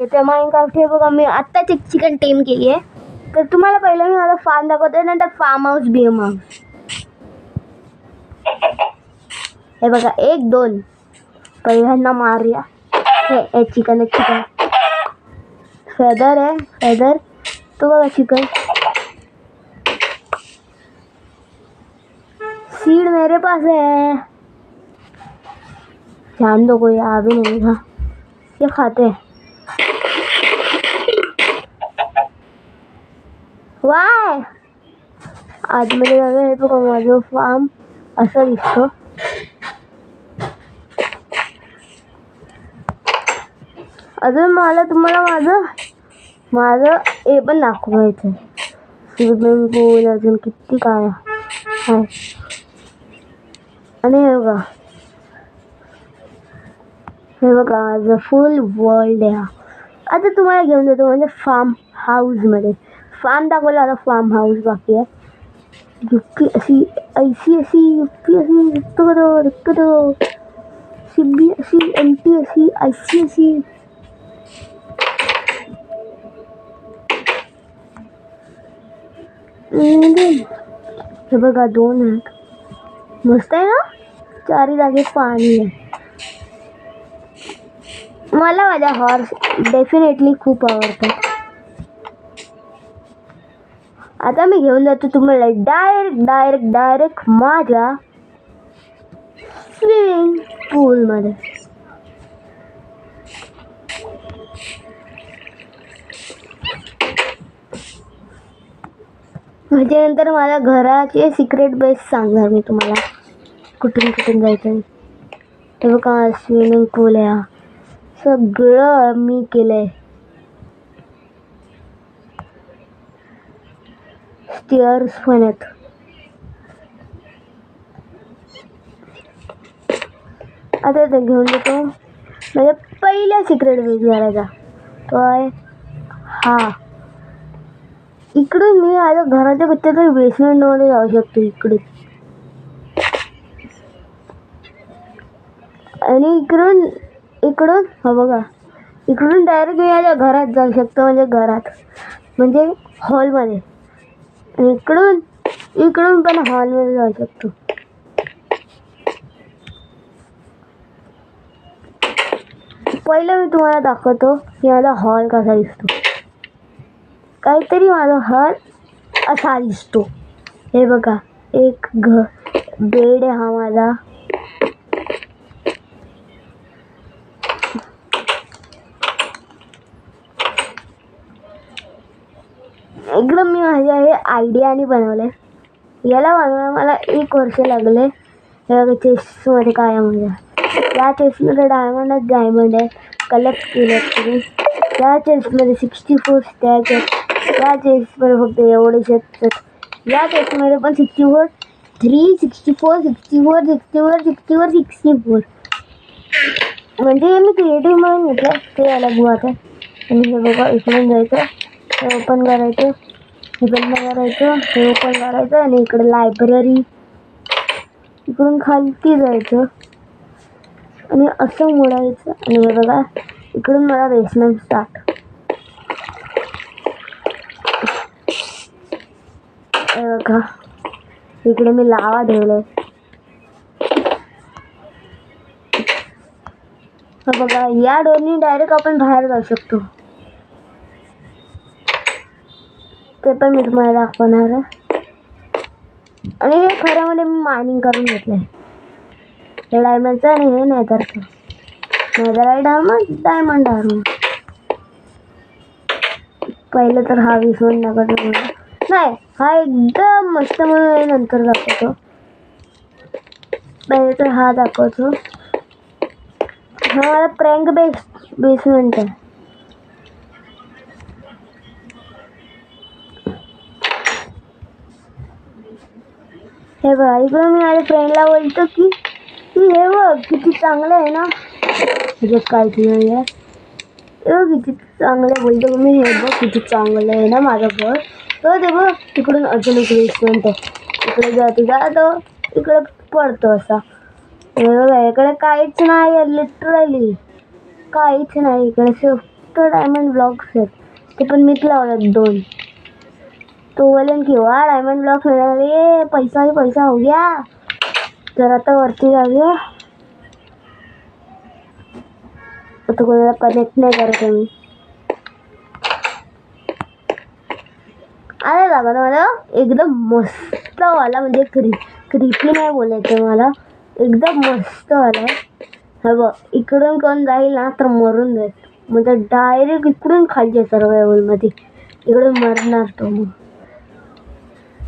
येते माइनक्राफ्ट. हे बघा मी आत्ताच एक चिकन टेम केली आहे. तर तुम्हाला पहिलं मी माझा फार्म दाखवते, नंतर फार्म हाऊस बिम हाऊस. हे बघा 1 2 पहिल्यांदा मारूया. हे चिकन फेदर आहे फेदर. तो बघा चिकन. सीड मेरे पास है. ध्यान दो कोई आ भी नहीं था. ये खाते हैं. वाय आतमध्ये जाऊया. हे बघा माझं फार्म असं दिसतो. अजून मला तुम्हाला माझं हे पण दाखवायचं. स्विमिंग पूल अजून किती काय आहे. आणि हे बघा माझं फुल वर्ल्ड आहे. आता तुम्हाला घेऊन जातो म्हणजे फार्म हाऊसमध्ये. फार्म दाखवला, आता फार्म हाऊस बाकी आहे. UPSC ICSE UPSC CBSE MPSC ICSE. हे बघा 2 आहेत. मस्त आहे ना. 4 जागी पाणी आहे. मला माझा हॉर्स डेफिनेटली खूप आवडतं. आता मी घेऊन जातो तुम्हाला डायरेक्ट माझ्या स्विमिंग पूलमध्ये. त्याच्यानंतर माझ्या घराचे सिक्रेट बेस सांगणार मी तुम्हाला, कुठून जायचं. हे बघा स्विमिंग पूल आहे. सगळं मी केलंय. स्टेअर्स पण आहेत. आता ते घेऊन येतो म्हणजे पहिला सिक्रेट बेस करायचा तो आहे हा. इकडून मी माझ्या घराच्या कुठल्यातरी बेसमेंटमध्ये जाऊ शकतो. आणि इकडून हा बघा, इकडून डायरेक्ट मी माझ्या घरात जाऊ शकतो. म्हणजे हॉलमध्ये. इकडून पण हॉलमध्ये जाऊ शकतो. पहिलं मी तुम्हाला दाखवतो की माझा हॉल कसा दिसतो. काहीतरी माझा हॉल असा दिसतो. हे बघा एक बेड आहे हा माझा. एकदम मी माझ्या हे आयडियाने बनवलंय. याला बनवायला मला 1 वर्ष लागले. हे बघा चेस्टमध्ये काय आहे माझ्या. या चेस्टमध्ये डायमंड आहे. कलेक्ट केलं तुम्ही. या चेस्टमध्ये 64 स्टॅक आहेत. या चेस्टमध्ये फक्त एवढेच आहेत. या चेस्टमध्ये पण 64 3 64 म्हणजे मी क्रिएटिव्ह म्हणून घेतलं. ते अलग बात आहे. आणि हे बघा इकडून जायचं. हे ओपन करायचं. हे बंद करायचं. हे ओपन करायचं. आणि इकडे लायब्ररी. इकडून खालती जायचं आणि असं मोडायचं. आणि हे बघा इकडून मला बेसमेंट स्टार्ट. हे बघा इकडे मी लावा ठेवलंय. बघा या डोरनी डायरेक्ट आपण बाहेर जाऊ शकतो. ते पण मी तुम्हाला दाखवणार आहे. आणि हे खऱ्यामध्ये मी मायनिंग करून घेतलंय. हे डायमंडचं आणि हे नेदरचं. नेदराईट डायमंड आर्मर. पहिलं तर हा विसरून दाखवतो. नाही हा एकदम मस्त म्हणून नंतर दाखवतो. पहिले तर हा दाखवतो. हा मला प्रँक बेसमेंट आहे. हे बघा इकडं मी माझ्या फ्रेंडला बोलतो की हे बघ किती चांगलं आहे ना. ह्याच्यात काहीच नाही आहे. किती चांगलं बोलतो मी. हे बघ किती चांगलं आहे ना माझं घर. तर ते बघ तिकडून अजून एक बेसमेंट आहे. इकडे जातो इकडे पडतो असा. हे बघा इकडे काहीच नाही आहे. लिटरली काहीच नाही इकडे. एक्स्ट्रा डायमंड ब्लॉक्स आहेत, ते पण मीच लावलेत 2. तो बोलेन किंवा डायमंड ब्लॉक्स मिळाले, पैसा ही पैसा हो गया. तर आता वरती जाऊया. आता कोणाला कनेक्ट नाही करत मी. अरे दादा मला एकदम मस्त वाला, म्हणजे क्रिपी नाही बोलायचं मला, एकदम मस्त वाला. हा बघ, इकडून कोण जाईल ना तर मरून जाईल, म्हणजे डायरेक्ट इकडून खाली सर्वायवलमध्ये इकडून मरणार तो. मग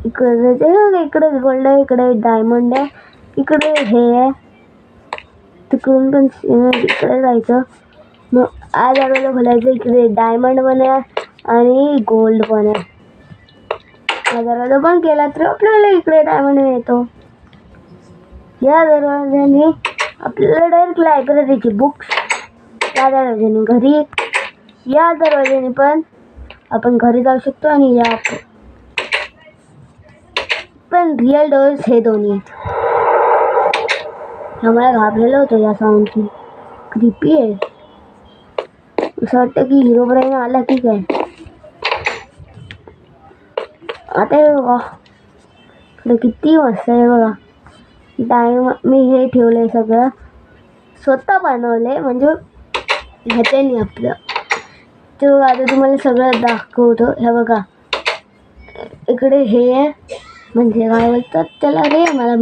इकडे इकडे गोल्ड आहे, इकडे डायमंड आहे, इकडे हे आहे, तिकडून पण इकडे जायचं. मग आज आपल्याला बोलायचं इकडे डायमंड पण आहे आणि गोल्ड पण आहे. दरवाजा पण केला तर आपल्याला इकडे डायमंड मिळतो. या दरवाजाने आपल्याला डायरेक्ट लायब्ररीची बुक्स, या दरवाजाने घरी, या दरवाजाने पण आपण घरी जाऊ शकतो. आणि या पण रिअल डोअर्स हे दोन्ही आहेत. आम्हाला घाबरलेलं होतं या साऊंडची, क्रिपी आहे. असं वाटतं की हिरो ब्रेन आला की काय. आता हे बघा इकडे किती मस्त आहे बघा. मी हे ठेवलंय सगळं स्वतः बनवलंय, म्हणजे ह्याच्याने आपलं. ते बघा आता तुम्हाला सगळं दाखवतो. हे बघा इकडे हे आहे, म्हणजे काय बोलतात त्याला, रे मला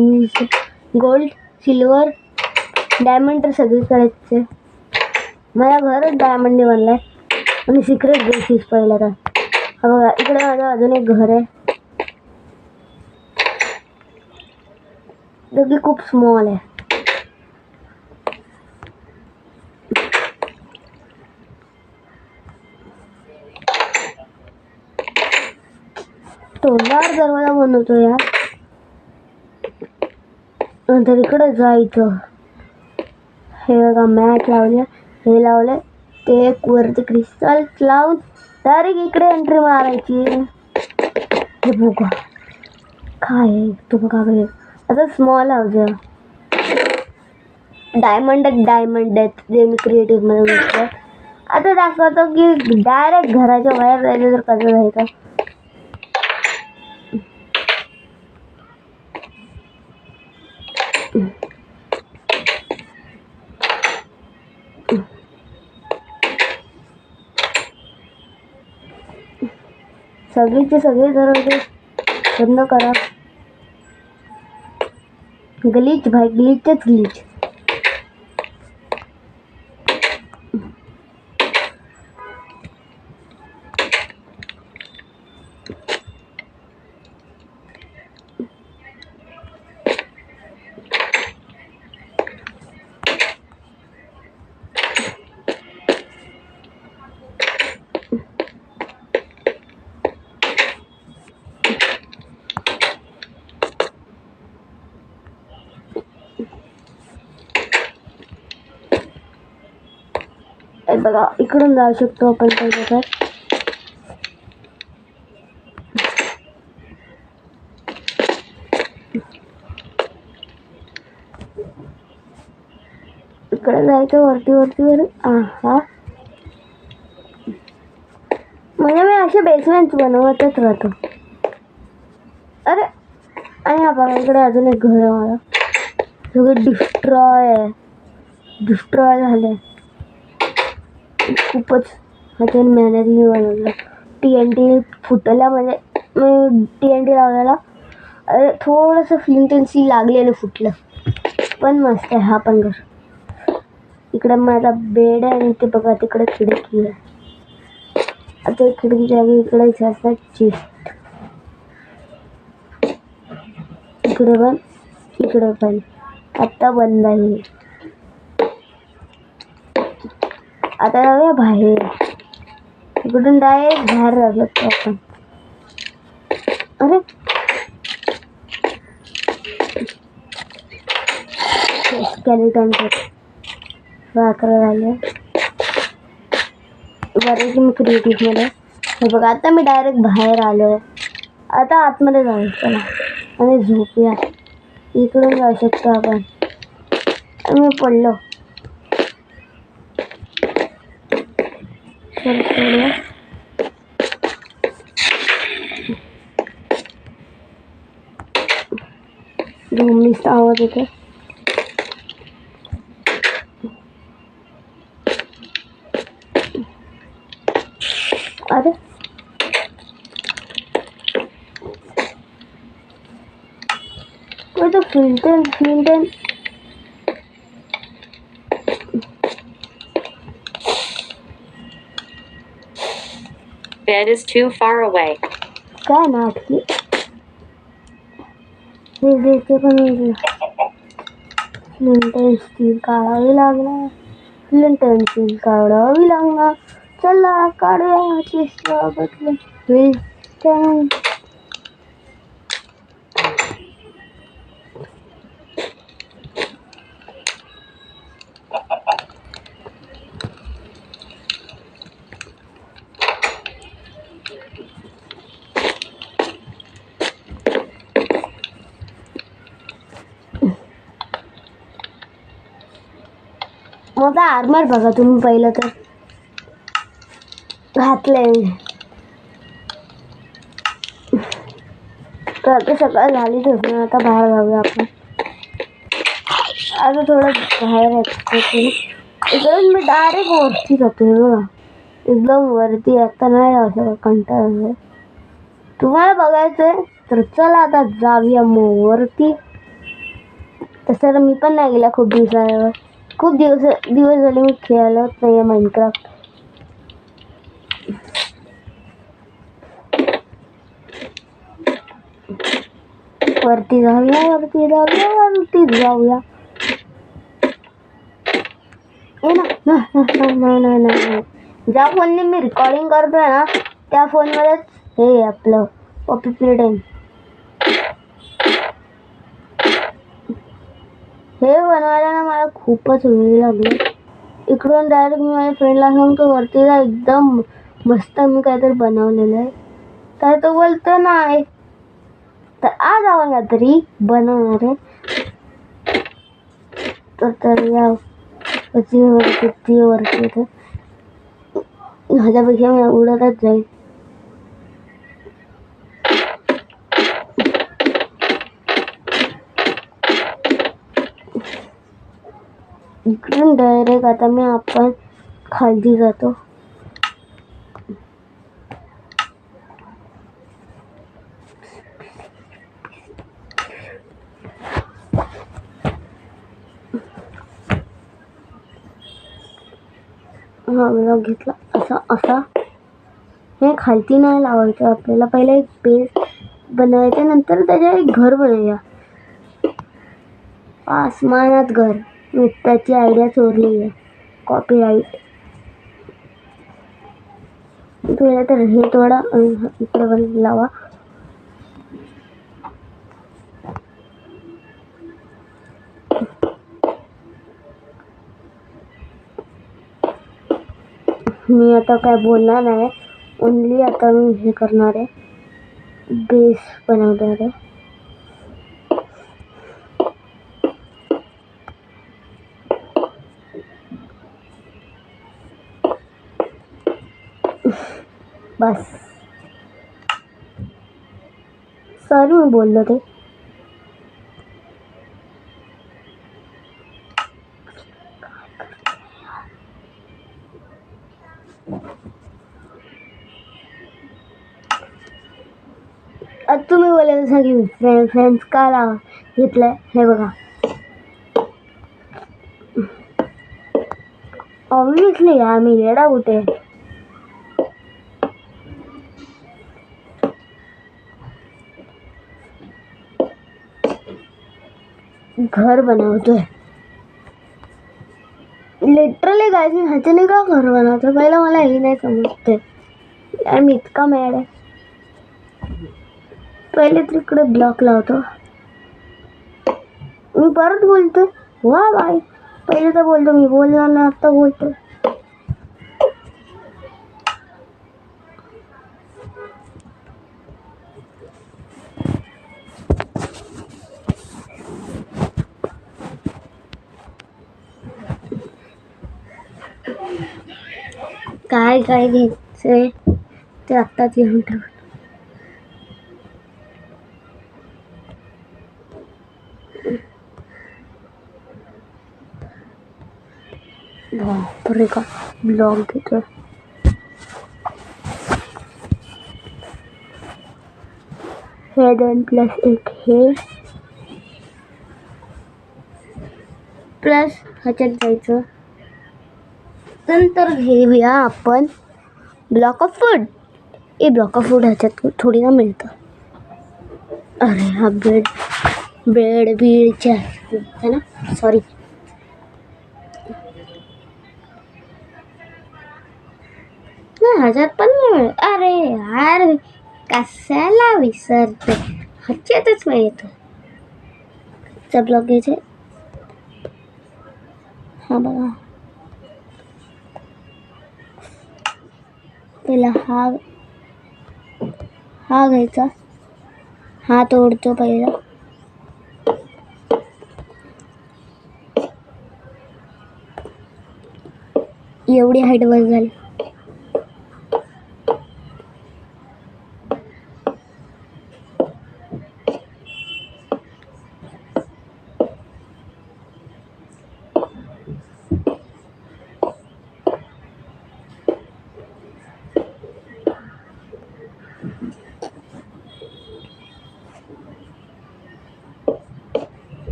गोल्ड, सिल्वर, डायमंड तर सगळीकडेच आहे. मला घरच डायमंडने बनलाय आणि सिक्रेट बेसिस पहिला तर. हा बघा इकडे माझं अजून एक घर आहे, जो की खूप स्मॉल आहे. तोंडावर दरवाजा बनवतो यार. नंतर इकडे जायचं. हे बघा मॅट लावले, हे लावले, ते एक वरती क्रिस्टल लावून डायरेक्ट इकडे एंट्री मारायची. हे बघा काय आहे, तू बघा आता स्मॉल हाऊस आहे. डायमंड आहेत जे मी क्रिएटिव्ह मध्ये घेतलं. आता दाखवतो की डायरेक्ट घराच्या बाहेर जायचं तर कसं जायचं. सगळीचे सगळे दरवाजे बंद करा. ग्लिच भाई, ग्लिचच ग्लिच. बघा इकडून जाऊ शकतो आपण तर. इकडे जायचं वरती. हा म्हणजे मी असे बेसमेंट बनवतच राहतो. अरे आणि हा बघा इकडे अजून एक घर आहे. मला सगळं डिस्ट्रॉय झालंय. खूपच ह्याच्या मेहनतीने बनवलं. TNT फुटला, म्हणजे मी TNT लावलेला, अरे थोडंसं फ्लिंटन्सी लागली आणि फुटलं. पण मस्त आहे हा पण घर. इकडे माझा बेड आहे आणि ते बघा तिकडे खिडकी आहे. आता खिडकी जागी इकडे असतात चेस्ट. इकडे पण आता बंद आहे. आता जाऊया बाहेर. इकडून डायरेक्ट बाहेर जाऊ शकतो आपण. अरे स्केलेटन 11 झाले. बरं की मी क्रिएटिव्ह मध्ये. हे बघा आता मी डायरेक्ट बाहेर आलोय. आता आतमध्ये जाऊ चला आणि झोपूया. इकडून जाऊ शकतो आपण. मी पडलो. सोडूया. झोंबीचा आवाज येते. अरे तो filter Bed is too far away. काय नाटकी हे पण फ्लिंटन स्टील काढावी लागणार. फ्लिंटन स्टील काढावी लागणार. चला काढूया चेस्टला बदले. माझा आर्मर बघा तुम्ही पहिलं तर घातलंय. तर आता सकाळ झाली तर आता बाहेर जाऊया आपण. आता थोडं बाहेर येतो. इकडून मी डायरेक्ट वरती जातोय बघा. एकदम वरती. आता नाही असं कंटाळा. तुम्हाला बघायचंय तर चला आता जाऊया मग वरती. तसं मी पण नाही गेला खूप दिवस झाले मी खेळलोच नाही माइनक्राफ्ट. वरती जाऊया. नाही. ज्या फोनने मी रेकॉर्डिंग करतोय ना त्या फोनमध्येच हे आपलं पॉपी प्लेट. हे बनवायला ना मला खूपच वेळ लागला. इकडून डायरेक्ट मी माझ्या फ्रेंडला सांगतो वरती जा, एकदम मस्त मी काहीतरी बनवलेलं आहे. तर तो बोलतो नाही. तर आज आपण काहीतरी बनवणार आहे. तर या किती वरती येतं. ह्याच्यापेक्षा मी उडतच जाईल. इकडून डायरेक्ट आता आपण खाली जातो. हा ब्लॉक घेतला. असा हे खालती नाही लावायचं आपल्याला. पहिला एक बेस बनवायचा, नंतर त्याच्या एक घर बनवूया. आसमानात घर. मी त्याची आयडिया चोरली आहे. कॉपीराइट. तुला तर हे थोडा इकडे पण लावा. मी आता काय बोलणार नाही. ओनली आता मी हे करणार आहे. बेस बनवणार आहे. बस. सॉरी मी बोललो ते. आता तुम्ही बोलायला की फ्रेंड्स का लावा घेतलंय. हे बघा ऑब्विसली आम्ही येडा कुठे. घर बनवतोय लिटरली गाइस. मी ह्याच्याने का घर बनवतो पहिला मला हे नाही समजते यार. मी इतका मॅड आहे. पहिले तर इकडे ब्लॉक लावतो. मी परत बोलतो. वा बाई. पहिले तर बोलतो मी बोलणार ना, आता बोलतो. काय काय घ्यायचंय ते आत्ताच घेऊन ठेव. बापरे का ब्लॉग घेतोय. हे 2+1 हे प्लस ह्याच्यात जायचं. नंतर घेऊया आपण ब्लॉक ऑफ फूड. हे ब्लॉक ऑफ फूड ह्याच्यात थोडी ना मिळतं. अरे हा ब्रेड बीडचे आहे ना, सॉरी. ह्याच्यात पण नाही मिळत. अरे यार कशाला विसरते. ह्याच्यातच मिळतं. चा ब्लॉक घ्यायचे. हा बघा, पहिला हा घ्यायचा. हा तोडतो पहिला. एवढी हाईट वर झाली.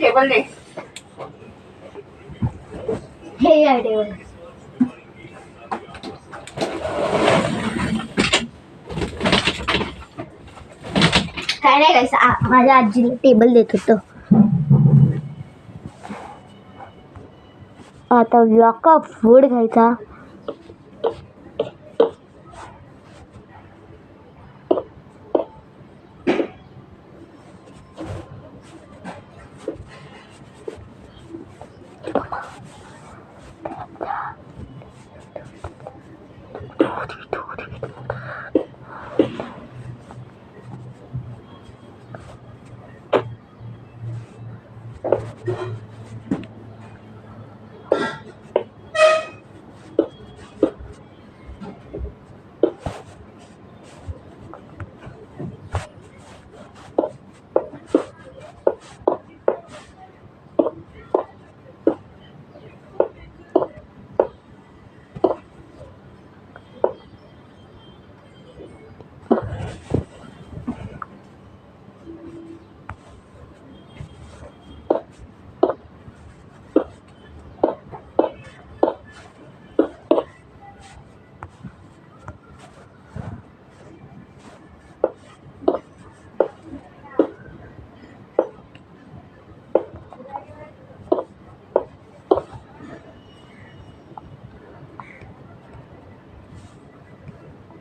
टेबल नाही, हे आहे टेबल. काय नाही गाइस, माझ्या आजीला टेबल देत होतो. आता ब्लॉक ऑफ फूड घ्यायचा.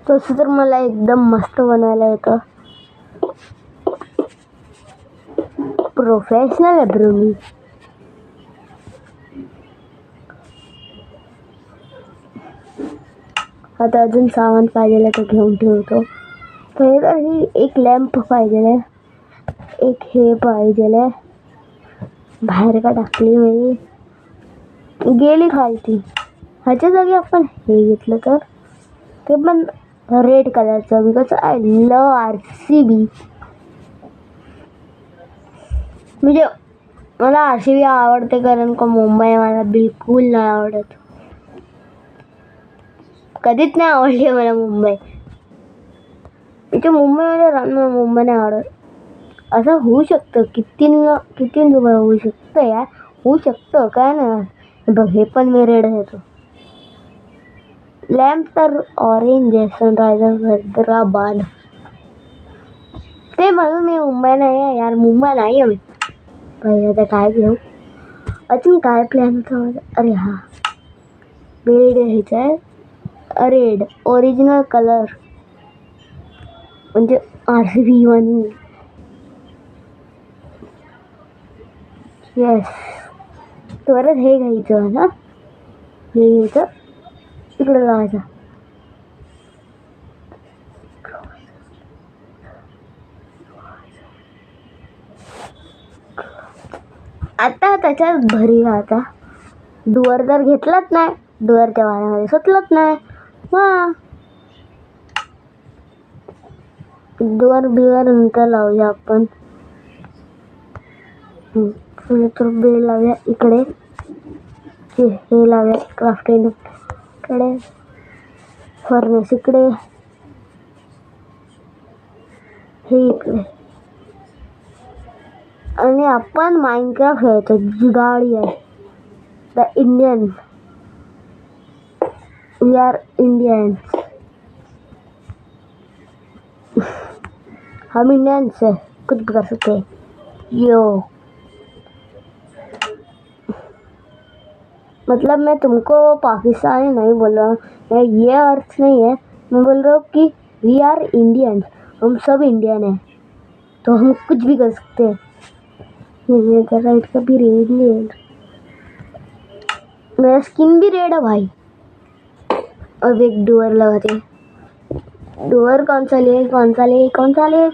तसं तर मला एकदम मस्त बनवायला येतं. प्रोफेशनल आहे ब्रो मी. आता अजून सामान पाहिजे तर घेऊन ठेवतो. तर ही एक लॅम्प पाहिजे, एक हे पाहिजे. बाहेर का टाकली मी, गेली खालती. ह्याच्या जागी आपण हे घेतलं तर ते पण रेड कलरचं, बिकॉज आय लव RCB. म्हणजे मला RCB आवडते कारण का मुंबई मला बिलकुल नाही आवडत. कधीच नाही आवडली मला मुंबई. इथे मुंबईमध्ये राहणं मुंबई नाही आवडत. असं होऊ शकतं, किती रुपये होऊ शकतं यार, होऊ शकतं काय नाही. बघ हे पण मी रेड घेतो. लॅम्प तर ऑरेंज आहे, सनरायझर हैदराबाद. ते म्हणून मी मुंबई नाही आहे यार, मुंबई नाही आहे मी. पहिले आता काय घेऊ, अजून काय प्लॅन होता माझा. अरे हा बेड घ्यायचा आहे. रेड ओरिजिनल कलर म्हणजे RCB म्हणून. येस, परत हे घ्यायचं ना, हे घ्यायचं इकडे लावायचं. आता त्याच्यात भरी आता डुअर जर घेतलाच नाही, डुअरच्या वाऱ्यामध्ये सुटलंच नाही, मग डुअर बिअर नंतर लावूया आपण. तर बेड लावूया इकडे, हे लावूया क्राफ्टिंग इकडे, फर्नेस इकडे, हे इकडे. आणि आपण माइनक्राफ्ट खेळतो. जुगाडी आहे. The Indian, we are Indians. हम इंडियंस है, कुछ भी कर सकते हैं. यो मतलब मैं तुमको पाकिस्तानी नहीं बोल रहा हूँ, मैं ये अर्थ नहीं है. मैं बोल रहा हूँ कि वी आर इंडियन, हम सब इंडियन हैं, तो हम कुछ भी कर सकते हैं. मेरा राइट का भी रेड रेड, मेरा स्किन भी रेड है भाई. अब एक डोर लगाते हैं. डोर कौन सा ले, कौन सा ले, कौन सा ले,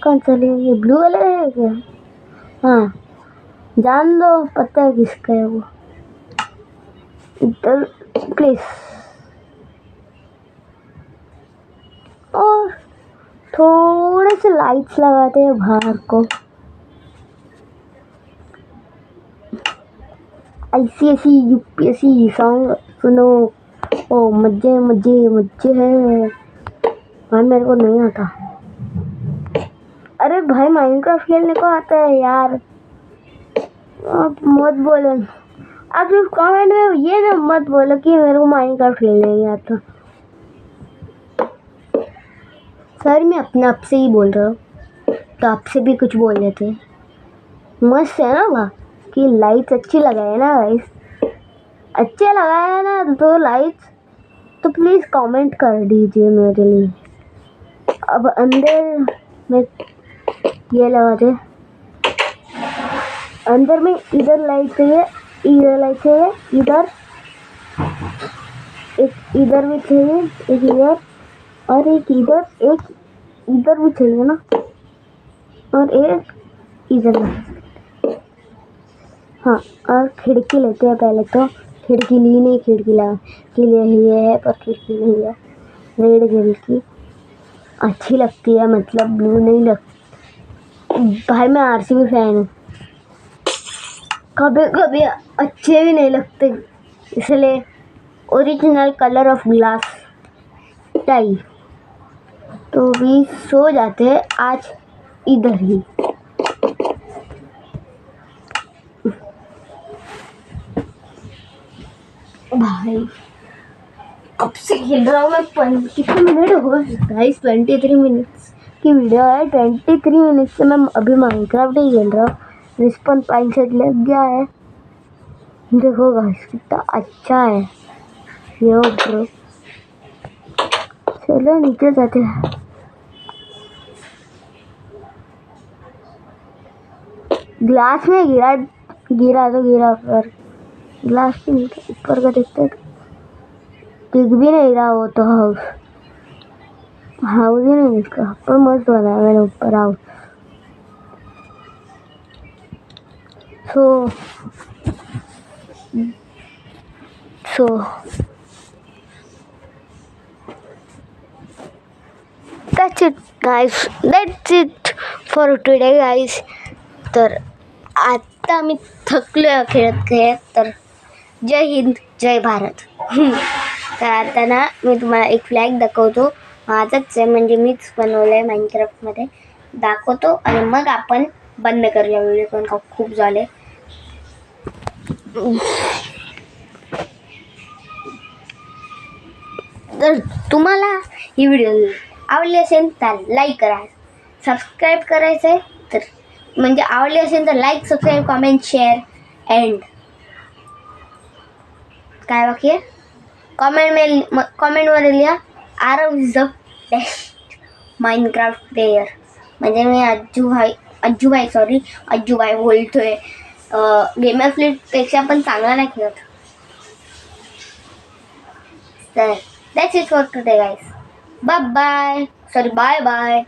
कौन सा ले? ये ब्लू वाला है क्या? हाँ, जान दो, पता है किसका है वो. इधर प्लीज. और थोड़े से लाइट्स लगाते हैं बाहर को. ICSE UPSC सॉन्ग सुनो. ओ मजे मजे मजे है भाई, मेरे को नहीं आता. अरे भाई माइनक्राफ्ट खेलने को आता है यार. आप मत बोलो, आप सिर्फ कमेंट में ये ना मत बोलो कि मेरे को माइनक्राफ्ट खेलने नहीं आता. सर मैं अपने आप से ही बोल रहा हूँ, तो आपसे भी कुछ बोल देते हैं. मस्त है ना वाह, कि लाइट्स अच्छी लगाए ना गाइस, अच्छे लगाए ना तो लाइट्स, तो प्लीज़ कमेंट कर दीजिए मेरे लिए. अब अंदर में ये लगा दे. अंदर में इधर लाइट चाहिए, इधर लाइट चाहिए, इधर एक, इधर भी चाहिए, एक इधर और एक इधर, एक इधर भी चाहिए ना, और एक इधर. हाँ, और खिड़की लेते हैं पहले. तो खिड़की ली नहीं, खिड़की लगा के लिए ये है, पर खिड़की नहीं है. रेड खिड़की अच्छी लगती है, मतलब ब्लू नहीं लगती भाई. मैं RCB फैन हूँ. कभी कभी अच्छे भी नहीं लगते, इसलिए original colour of glass tie. तो भी सो जाते हैं आज इधर ही. भाई कब से खेल रहा हूँ मैं. कितने मिनट हो गए गाइस? 23 मिनट्स की वीडियो है. 23 मिनट से मैं अभी माइनक्राफ्ट ही खेल रहा हूँ. रिस्पॉन 5 सेट लग गया है. देखो गाइस कितना अच्छा है यो ब्रो. चलो नीचे जाते हैं. ग्लास में गिरा गिरा तो गिरा, पर ग्लास के ऊपर का देखते दिख भी नहीं रहा वो. तो हाउस ही नहीं दिखा, पर मस्त बना मैंने ऊपर house. So that's it for today guys. तर आता मी थकलो खेळत. तर जय हिंद, जय भारत. तर आता ना मी तुम्हाला एक फ्लॅग दाखवतो. माझाच आहे, म्हणजे मीच बनवलं आहे माइनक्राफ्टमध्ये. दाखवतो आणि मग आपण बंद करूया व्हिडिओ, पण खूप झाले. तर तुम्हाला ही व्हिडिओ आवडली असेल तर लाईक करा, सबस्क्राईब करायचं आहे. तर म्हणजे आवडली असेल तर like, subscribe, comment, share end काय बाकी आहे कमेंटमध्ये लिहा. Aarav is the best Minecraft player. म्हणजे मी अज्जूभाई बोलतोय. गेमर फ्लिपपेक्षा पण चांगला नाही खेळत. तर that's it for today guys. Bye bye. Sorry, bye bye.